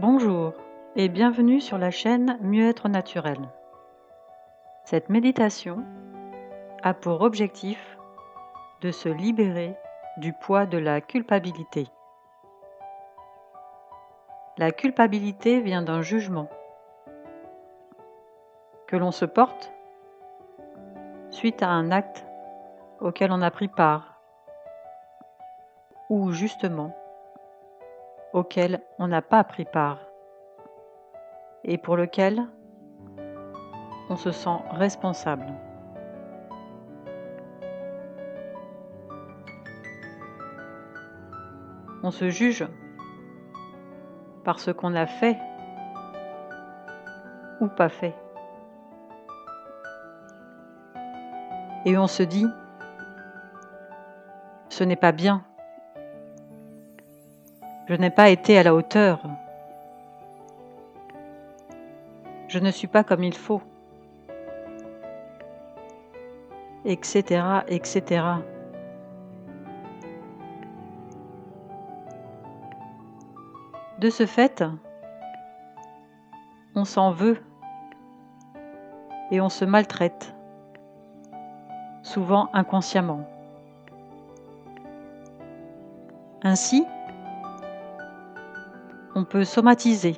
Bonjour et bienvenue sur la chaîne Mieux-être naturel. Cette méditation a pour objectif de se libérer du poids de la culpabilité. La culpabilité vient d'un jugement que l'on se porte suite à un acte auquel on a pris part ou justement auquel on n'a pas pris part et pour lequel on se sent responsable. On se juge par ce qu'on a fait ou pas fait. Et on se dit, ce n'est pas bien. Je n'ai pas été à la hauteur. Je ne suis pas comme il faut. Etc., etc. De ce fait, on s'en veut et on se maltraite, souvent inconsciemment. Ainsi, on peut somatiser,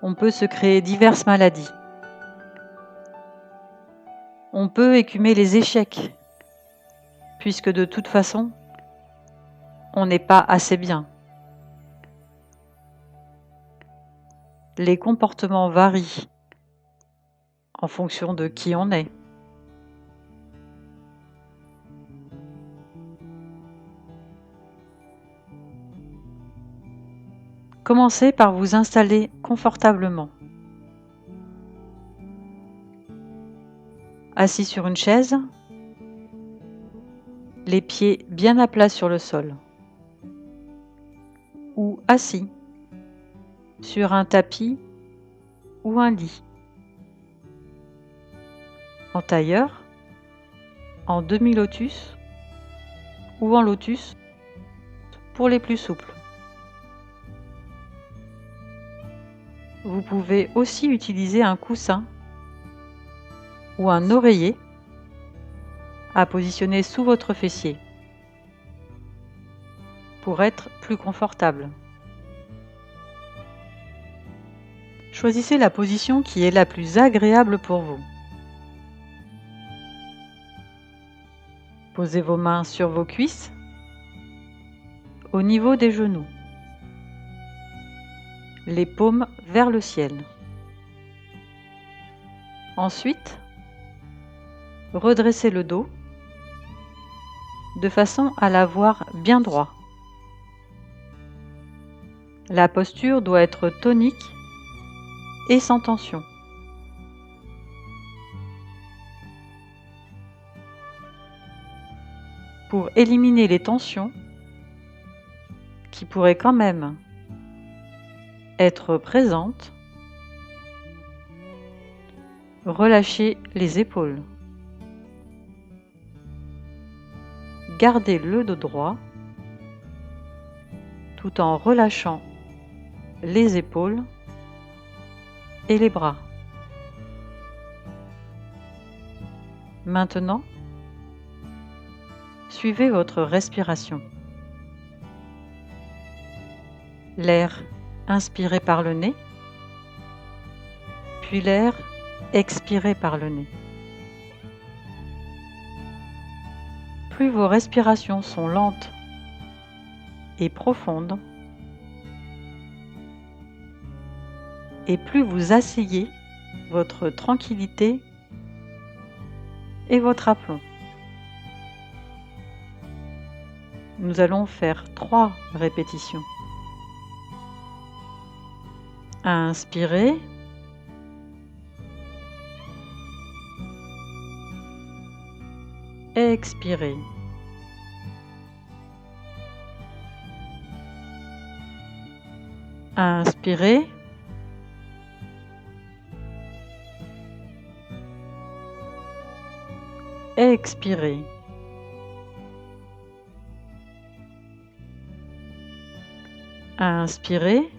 on peut se créer diverses maladies, on peut écumer les échecs, puisque de toute façon, on n'est pas assez bien. Les comportements varient en fonction de qui on est. Commencez par vous installer confortablement. Assis sur une chaise, les pieds bien à plat sur le sol, ou assis sur un tapis ou un lit, en tailleur, en demi-lotus ou en lotus pour les plus souples. Vous pouvez aussi utiliser un coussin ou un oreiller à positionner sous votre fessier pour être plus confortable. Choisissez la position qui est la plus agréable pour vous. Posez vos mains sur vos cuisses, au niveau des genoux, les paumes vers le ciel. Ensuite, redressez le dos de façon à l'avoir bien droit. La posture doit être tonique et sans tension. Pour éliminer les tensions qui pourraient quand même être présentes, relâchez les épaules. Gardez le dos droit tout en relâchant les épaules et les bras. Maintenant, suivez votre respiration. L'air inspiré par le nez, puis l'air expiré par le nez. Plus vos respirations sont lentes et profondes, et plus vous asseyez votre tranquillité et votre aplomb. Nous allons faire 3 répétitions. Inspirez. Expirez. Inspirez. Expirez. Inspirez.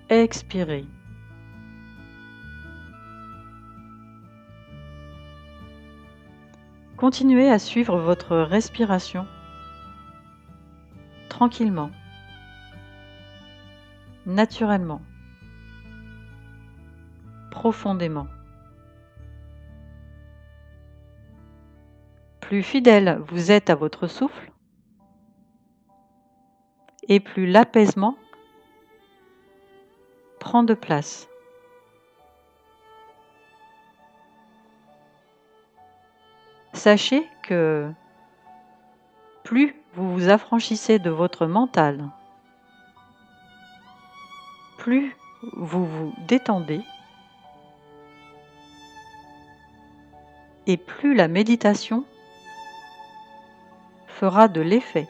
Expirez. Continuez à suivre votre respiration tranquillement, naturellement, profondément. Plus fidèle vous êtes à votre souffle, et plus l'apaisement prend de place. Sachez que plus vous vous affranchissez de votre mental, plus vous vous détendez, et plus la méditation fera de l'effet.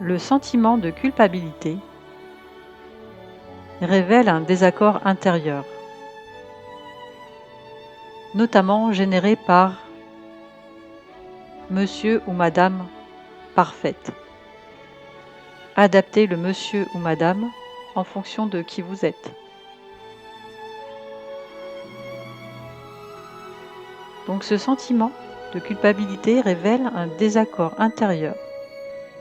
Le sentiment de culpabilité révèle un désaccord intérieur, notamment généré par Monsieur ou Madame parfaite. Adaptez le Monsieur ou Madame en fonction de qui vous êtes. Donc ce sentiment de culpabilité révèle un désaccord intérieur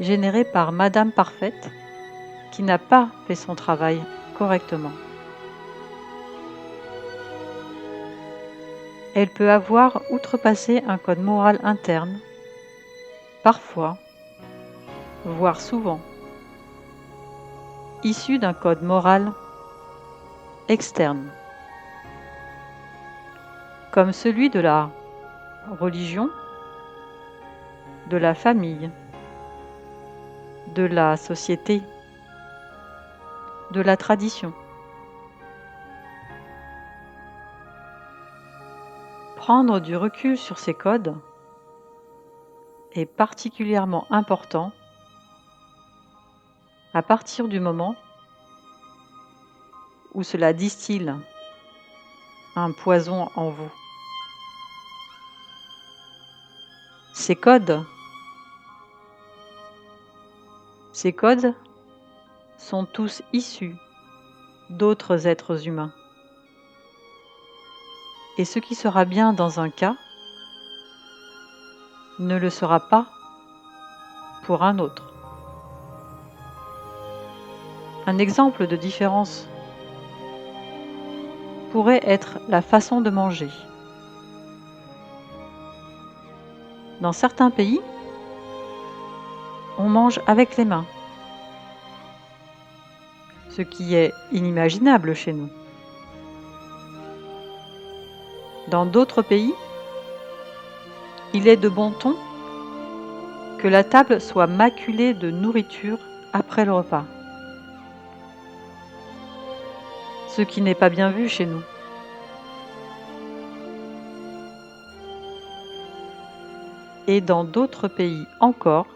généré par Madame Parfaite qui n'a pas fait son travail correctement. Elle peut avoir outrepassé un code moral interne, parfois, voire souvent, issu d'un code moral externe, comme celui de la religion, de la famille, de la société, de la tradition. Prendre du recul sur ces codes est particulièrement important à partir du moment où cela distille un poison en vous. Ces codes sont tous issus d'autres êtres humains. Et ce qui sera bien dans un cas ne le sera pas pour un autre. Un exemple de différence pourrait être la façon de manger. Dans certains pays, on mange avec les mains, ce qui est inimaginable chez nous. Dans d'autres pays, il est de bon ton que la table soit maculée de nourriture après le repas, ce qui n'est pas bien vu chez nous. Et dans d'autres pays encore,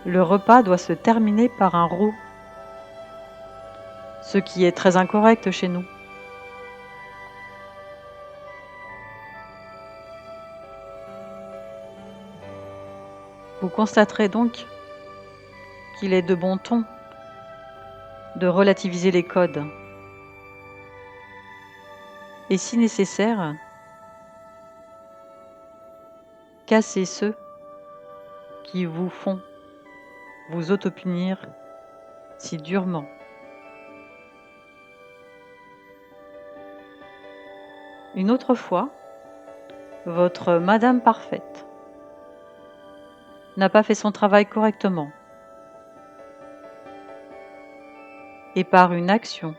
le repas doit se terminer par un roux, ce qui est très incorrect chez nous. Vous constaterez donc qu'il est de bon ton de relativiser les codes et, si nécessaire, casser ceux qui vous font vous autopunir si durement. Une autre fois, votre Madame Parfaite n'a pas fait son travail correctement et par une action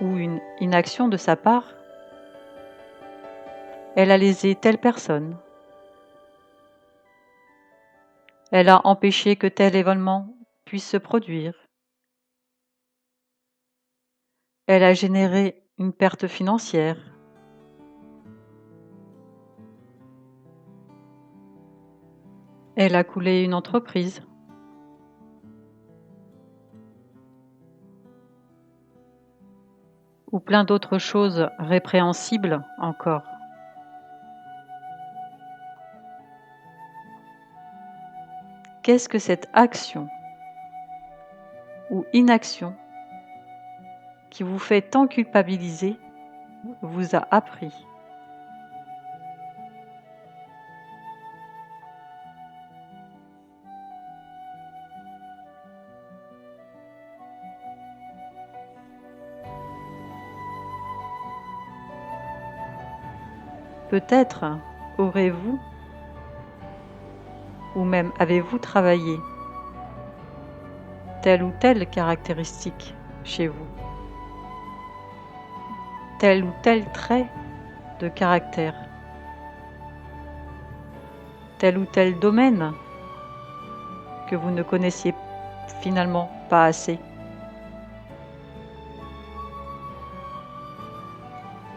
ou une inaction de sa part, elle a lésé telle personne. Elle a empêché que tel événement puisse se produire. Elle a généré une perte financière. Elle a coulé une entreprise. Ou plein d'autres choses répréhensibles encore. Qu'est-ce que cette action ou inaction qui vous fait tant culpabiliser vous a appris? Peut-être aurez-vous ou même avez-vous travaillé telle ou telle caractéristique chez vous, tel ou tel trait de caractère, tel ou tel domaine que vous ne connaissiez finalement pas assez.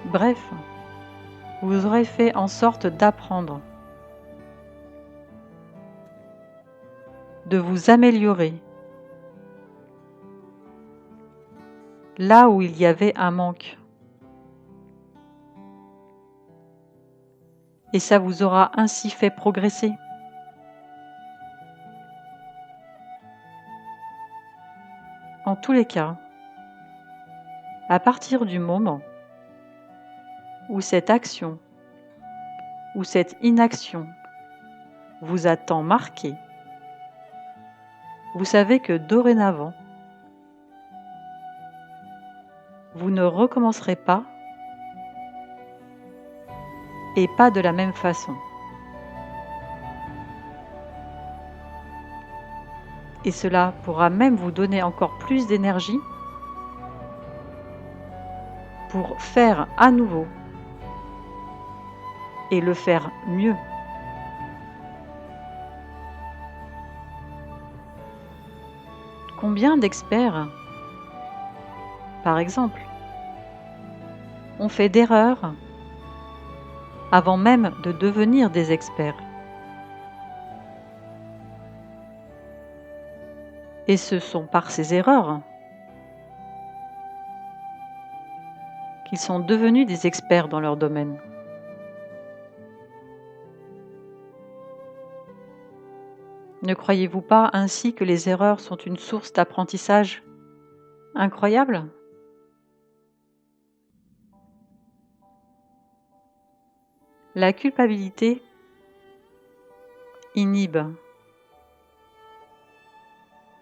Bref, vous aurez fait en sorte d'apprendre, de vous améliorer là où il y avait un manque. Et ça vous aura ainsi fait progresser. En tous les cas, à partir du moment où cette action ou cette inaction vous a tant marqué, vous savez que dorénavant, vous ne recommencerez pas et pas de la même façon. Et cela pourra même vous donner encore plus d'énergie pour faire à nouveau et le faire mieux. Combien d'experts, par exemple, ont fait d'erreurs avant même de devenir des experts? Et ce sont par ces erreurs qu'ils sont devenus des experts dans leur domaine. Ne croyez-vous pas ainsi que les erreurs sont une source d'apprentissage incroyable? La culpabilité inhibe.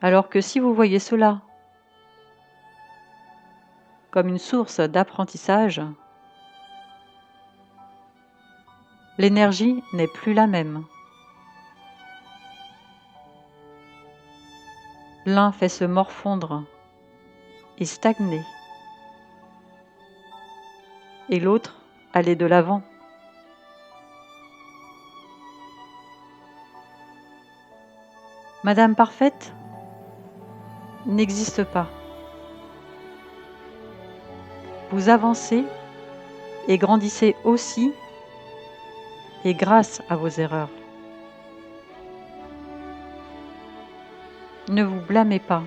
Alors que si vous voyez cela comme une source d'apprentissage, l'énergie n'est plus la même. L'un fait se morfondre et stagner, et l'autre aller de l'avant. Madame Parfaite n'existe pas. Vous avancez et grandissez aussi et grâce à vos erreurs. Ne vous blâmez pas.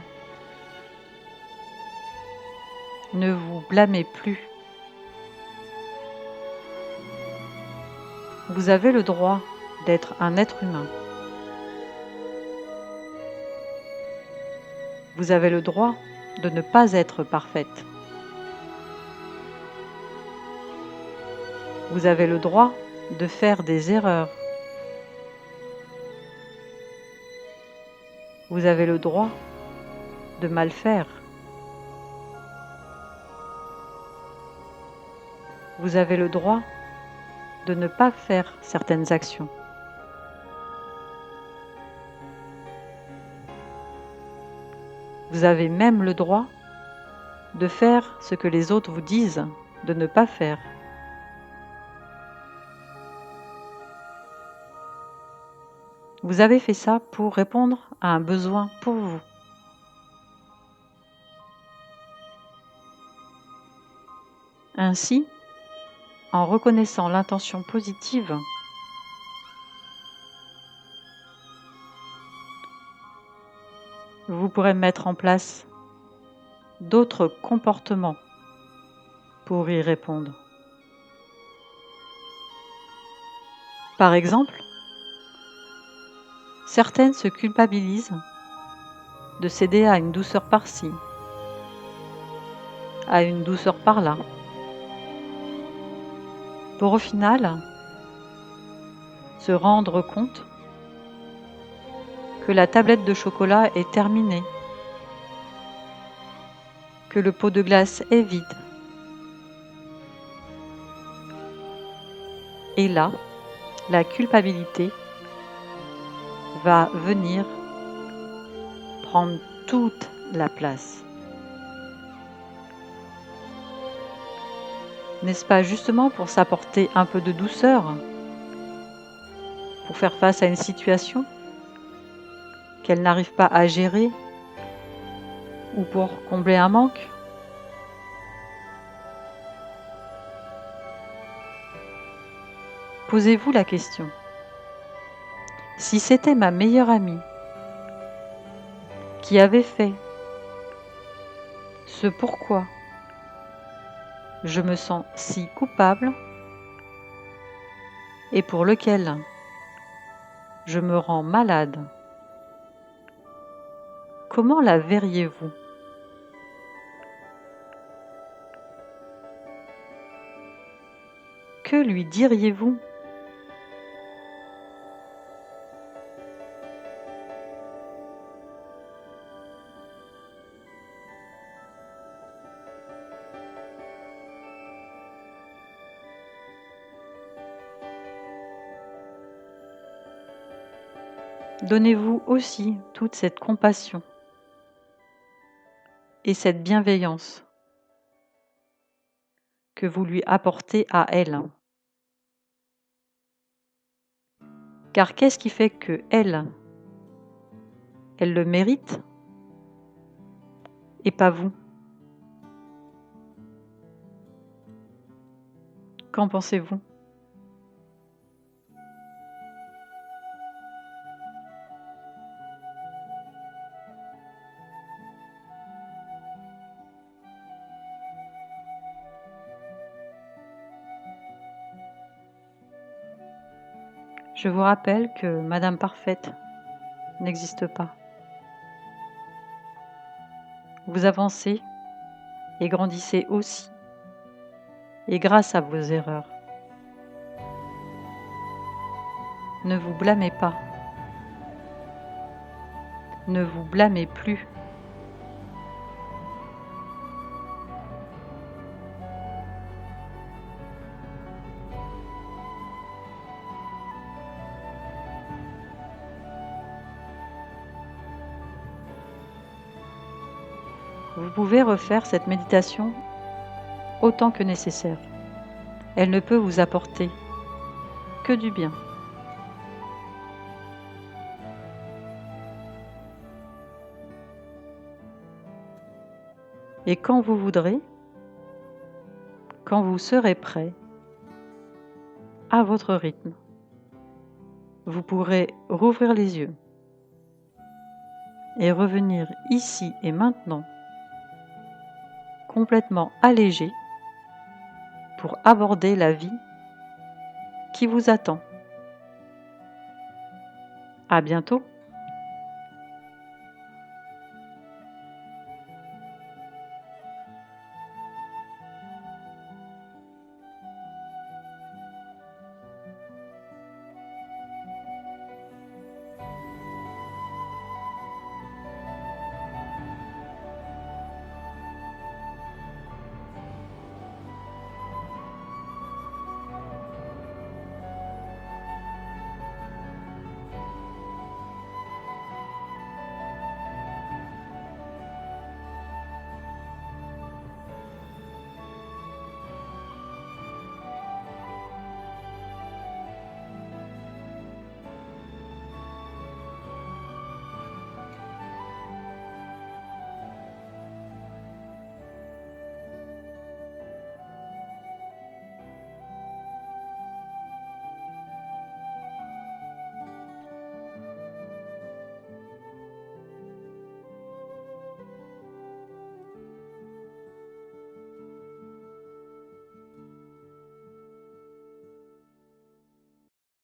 Ne vous blâmez plus. Vous avez le droit d'être un être humain. Vous avez le droit de ne pas être parfaite. Vous avez le droit de faire des erreurs. Vous avez le droit de mal faire. Vous avez le droit de ne pas faire certaines actions. Vous avez même le droit de faire ce que les autres vous disent de ne pas faire. Vous avez fait ça pour répondre à un besoin pour vous. Ainsi, en reconnaissant l'intention positive vous pourrez mettre en place d'autres comportements pour y répondre. Par exemple, certaines se culpabilisent de céder à une douceur par-ci, à une douceur par-là, pour au final se rendre compte que la tablette de chocolat est terminée, que le pot de glace est vide. Et là, la culpabilité va venir prendre toute la place. N'est-ce pas justement pour s'apporter un peu de douceur, pour faire face à une situation qu'elle n'arrive pas à gérer ou pour combler un manque? Posez-vous la question. Si c'était ma meilleure amie qui avait fait ce pourquoi je me sens si coupable et pour lequel je me rends malade, comment la verriez-vous? Que lui diriez-vous? Donnez-vous aussi toute cette compassion et cette bienveillance que vous lui apportez à elle. Car qu'est-ce qui fait que elle le mérite et pas vous? Qu'en pensez-vous? Je vous rappelle que Madame Parfaite n'existe pas. Vous avancez et grandissez aussi, et grâce à vos erreurs. Ne vous blâmez pas. Ne vous blâmez plus. Vous pouvez refaire cette méditation autant que nécessaire. Elle ne peut vous apporter que du bien. Et quand vous voudrez, quand vous serez prêt, à votre rythme, vous pourrez rouvrir les yeux et revenir ici et maintenant, complètement allégé, pour aborder la vie qui vous attend. À bientôt.